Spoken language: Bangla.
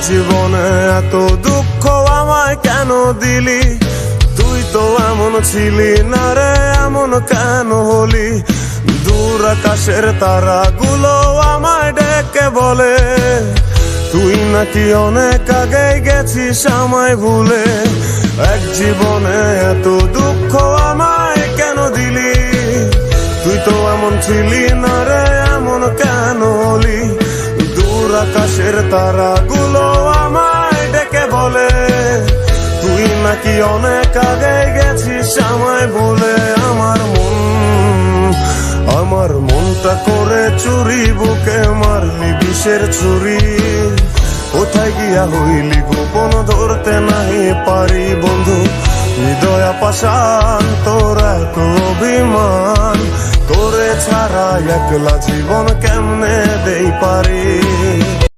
জীবনে এত দুঃখ আমায় কেন দিলি? তুই তো এমন ছিলি না রে, এমন কেন হলি? দূর আকাশের তারাগুলো আমায় ডেকে বলে তুই নাকি অনেক আগে গেছিস আমায় ভুলে। এক জীবনে এত দুঃখ আমায় কেন দিলি? তুই তো এমন ছিলি না রে, এমন কেন হলি? দূর আকাশের তারাগুলো আমায় ডেকে বলে তুই নাকি অনেক আগে গেছিস আমায় ভুলে। আমার মনটা করে চুরি, বুকে মারলি বিষের ছুরি। কোথায় গিয়া হইলি গোপন ধরতে নাই পারি বন্ধু। হৃদয় পাষাণ তোর এত অভিমান, তোরে ছাড়া একলা জীবন কেমনে দেই পারি?